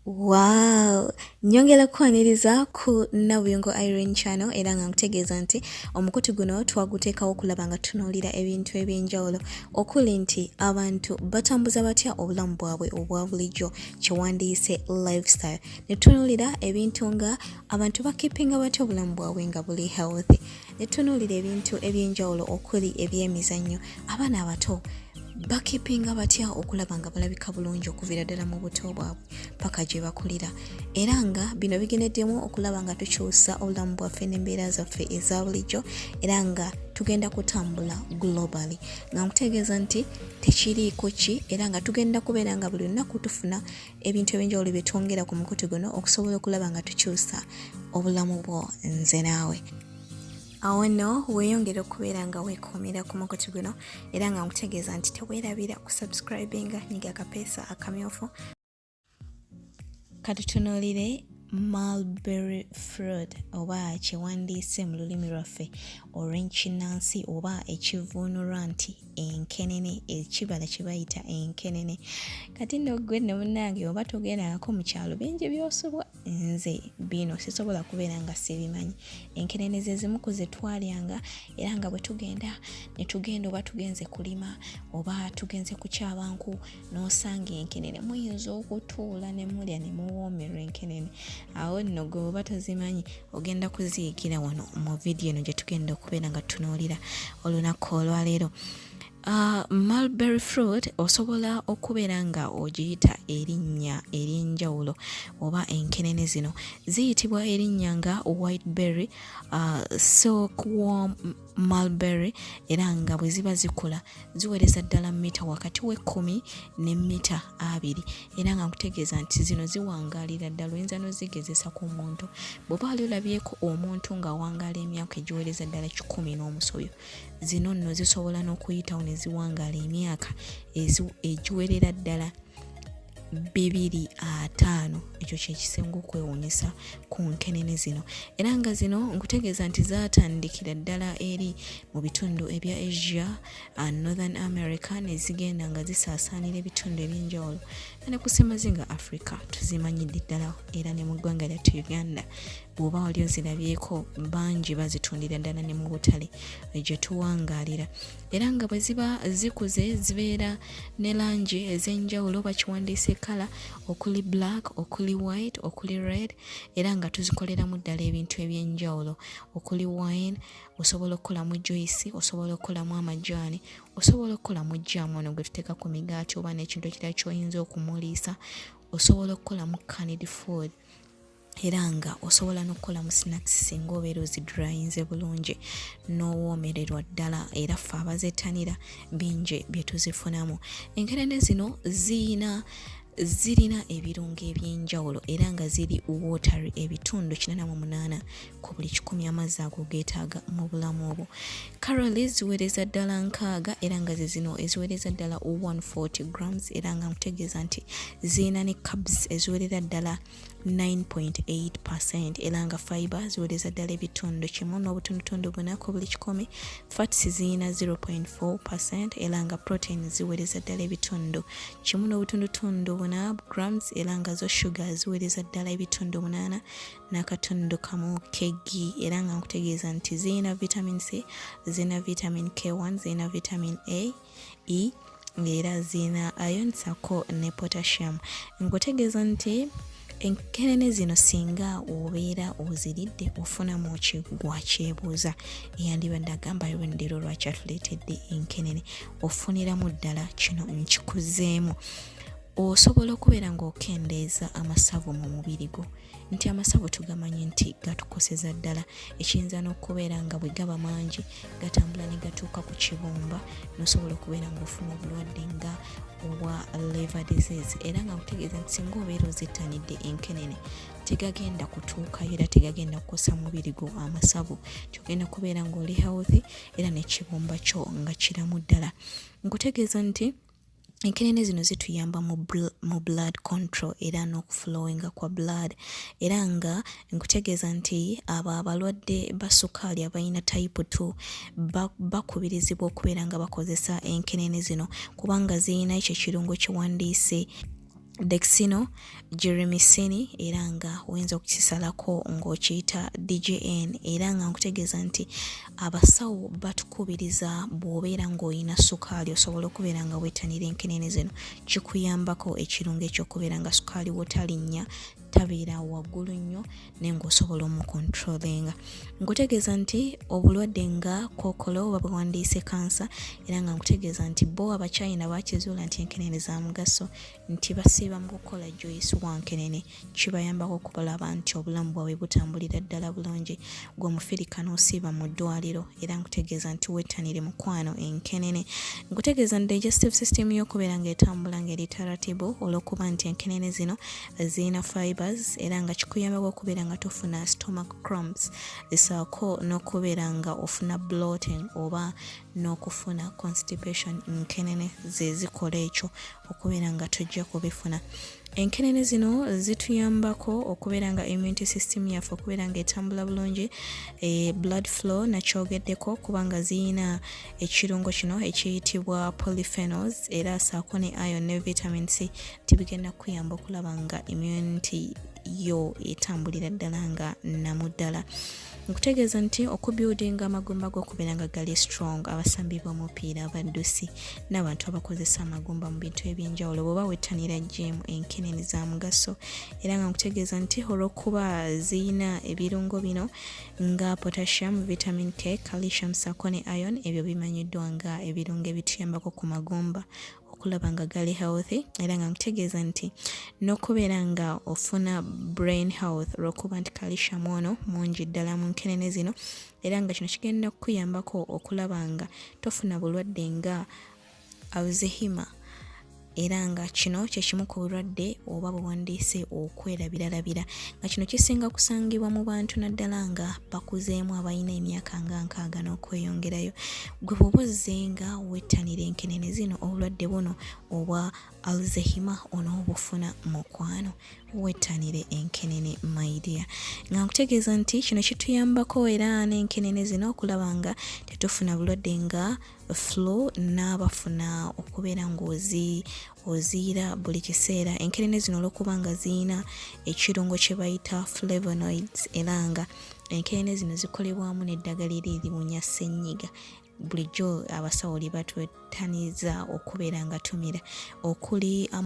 Wow! Nyongera kwaniriza ku Nabuyongo Irene Channel era nga nkutegeeza nti omukutu guno twaguteekawo okulaba nga tutunuulira ebintu eby'enjawulo okuli nti abantu batambuza batya obulamu bwabwe obwa bulijjo kyewandiise lifestyle ne tutunuulira ebintu nga abantu bakipinga batya obulamu bwabwe nga buli healthy ne tutunuulira ebintu eby'enjawulo okuli ebyemizannyo abaana abato bakipinga batya okulaba nga balabika bulungi okuviira ddala mu buto bwabwe paka gye bakulira era nga bino bigeneddemu okulaba nga tukyusa obulamu bwaffe n'embeera zaffe eza bulijjo era nga tugenda kutambula globally nga nkutegeeza nti tekiriiko ki era nga tugenda kubeera nga buli lunaku tufuna ebintu eby'enjawulo bye twongera ku mukutu guno okusobola okulaba nga tukyusa obulamu bwo nze naawe. Awo nno weeyongera okubeera nga weekuumira ku mukutu guno era nga nkutegeeza nti teweerabira kusubscribinga nyiga akapeesa akamyufu katutunuulire Mulberry fruit oba kyewandiise mu lulimi lwaffe olw'ekinnansi oba ekivuunulwa nti enkenene, ekibala kye bayita enkenene. Kati nno ggwe ne munnange oba togendangako mu kyalo bingi by'osubwa, nze bino sisobola kubeera nga sibimanyi. Enkenene ze zimu ku ze twalyanga era nga bwe tugenda ne tugenda oba tugenze kulima oba tugenze kukyaba nku n'osanga enkenene muyinza okutuula ne mulya ne muwoomerwa enkenene. Awo nno gwe oba tozimanyi ogenda kuziyigira wano mu vidiyo eno gye tugenda okubeera nga tutunuulira olunaku olwaleero. Mulberry fruit osobola okubeera nga ogiyita erinnya ery'enjawulo oba enkenene zino ziyitibwa erinnya nga whiteberry, silkworm mulberry era nga bwe ziba zikula ziwereza ddala mita wakati w'10 ne mita 2 era nga nkutegeeza nti zino ziwangaalira ddala oyinza n'ozigezesa ku muntu bw'oba wali olabyeko omuntu ng'awangaala emyaka egiwereza ddala 10 n'omusobyo zino nno zisobola n'okuyitawo ne ziwangaala emyaka egiwerera ddala 2-5. Ekyo kyekisinga okwewuunyisa ku nkenene zino era nga zino nkutegeeza nti zaatandikira ddala eri mu bitundu ebya Asia, Northern America ne zigenda nga zisaasaanira ebitundu eby'enjawulo ne ku ssemazinga Africa tuzimanyidde ddala era ne mu ggwanga lyattu Uganda bw'oba wali ozirabyeko bangi bazitundira ddala ne mu butale gye tuwangaalira era nga bwe ziba zikuze zibeera ne langi ez'enjawulo bakiwandiise kala okuli black, okuli white, okuli red era nga tuzikoleramu ddala ebintu eby'enjawulo okuli wine, osobola okukolamu juice, osobola okukolamu amajaani, osobola okukolamu jaamu ono gwe tuteeka ku migaati oba n'ekintu ekirala ky'oyinza okumuliisa, osobola okukolamu canned food era nga osobola n'okukolamu snacks singa obeera ozidryinze bulungi n'owoomererwa ddala era ffe abazettanira bingi bye tuzifunamu. Enkenene zino zirina ebirungo eby'enjawulo era nga ziri watery ebitundu 48 ku buli 100 amazzi ago geetaaga mu bulamu obwo. Calories ziwereza ddala 6 era nga zino eziwereza ddala 140 grams era nga nkutegeeza nti zirina ne carbs eziwerera ddala 9.8% era nga fiber ziwereza ddala ebitundu 1.4 ku buli 100. Fats zirina 0.4% era nga protein ziwereza ddala ebitundu 1.4 grams era nga zo sugar ziwereza ddala ebitundu 8 n'akatundu kamu kegi era nga nkutegeeza nti zirina vitamin C, zirina vitamin K1, zirina vitamin A, E era zirina iron sako ne potassium. Nkutegeeza nti enkenene zino singa obeera oziridde ofunamu kigwa kyebuuza eyandibadde agamba lwendiro lwaki atuleetedde enkenene ofuniramu ddala kino nkikuzeemu. Osobola okubeera ng'okendeeza amasavu mu mubiri gwo nti amasavu tugamanyi nti gatukoseza ddala ekiyinza n'okubeera nga bwe gaba mangi gatambula ne gatuuka ku kibumba n'osobola okubeera ng'ofuna obulwadde nga obwa liver disease era nga nkutegeeza nti singa obeera ozittanidde enkenene tegagenda kutuukayo era tegagenda kukosa mubiri gwo amasavu kyogenda kubeera ng'oli healthy era n'ekibumba kyo nga kiramu ddala. Nkutegeeza nti enkenene zino zituyamba mu blood control era n'okuflowinga kwa blood era nga nkutegeeza nti abo abalwadde ba sukaali abalina type 2 bakubirizibwa okubeera nga bakozesa enkenene zino kubanga zirina ekyo ekirungo kiwandiise Dexino Germisini era nga oyinza okukisalako ng'okiyita DGN era nga nkutegeeza nti abasawo batukubiriza bw'obeera ng'olina sukaali osobola okubeera nga wettanira enkenene zino kikuyambako ekirungo ekyokubeera nga sukaali wotalinnya tabeera waggulu nnyo naye ng'osobola omukontrolinga. Nkutegeeza nti obulwadde nga kookolo oba bwewandiise kansa era nga nkutegeeza nti bo Abachina bakizuula nti enkenene za mugaso nti basiiba mu kukola juice wa nkenene kibayambako okulaba nti obulamu bwabwe butambulira ddala bulungi. Gwe Mufirika n'osiiba mu ddwaliro era nkutegeeza nti wettanire mukwano enkenene. Nkutegeeza nti digestive system y'okubeera ng'etambula ng'eritaratibu olw'okuba nti enkenene zino zirina fibers era nga kikuyambako okubeera nga tofuna stomach cramps esaako n'okubeera nga ofuna bloating oba n'okufuna constipation. Enkenene ze zikola ekyo okubeera nga tojja kubifuna. Enkenene zino zituyambako okubeera nga immunity system yaffe okubeera nga etambula bulungi, blood flow nakyogeddeko kubanga ziyina ekirungo kino ekiyitibwa polyphenols era saako ne iron ne vitamin C tibigenda kuyamba okulaba nga immunity yo etambulira ddala nga namuddala. Nkutegeeza nti okubuildinga amagumba g'okubeera nga gali strong, abasambi b'omupiira, abaddusi n'abantu abakozesa amagumba mu bintu eby'enjawulo bw'oba wettanira gym enkenene za mugaso era nga nkutegeeza nti olw'okuba ziyina ebirungo bino nga potassium, vitamin K, calcium saako ne iron ebyo bimanyiddwa nga ebirungo ebituyambako ku magumba okulaba nga gali healthy era nga nkutegeeza nti n'okubeera nga ofuna brain health olw'okuba nti calcium ono mungi ddala mu nkenene zino era nga kino kigenda kukuyambako okulaba nga tofuna bulwadde nga Alzheimer era nga kino kyekimu ku bulwadde oba bwewandiise okwerabiralabira nga kino kisinga kusangibwa mu bantu naddala nga bakuzeemu abalina emyaka nga 60 n'okweyongerayo. Gwe bw'oba ozzenga wettanira enkenene zino obulwadde buno oba Alzheimer onoobufuna mukwano wettanire enkenene my dear. Nga nkutegeeza nti kino kituyambako era n'enkenene zino okulaba nga tetufuna bulwadde nga Flue n'abafuna okubeera ng'oziira buli kiseera. Enkenene zino olw'okuba nga ziyina ekirungo kye bayita flavonoids era nga enkenene zino zikolebwamu n'eddagala eriwunya ssenyiga bulijjo abasawo lye batwettaniza okubeera nga tumira okuli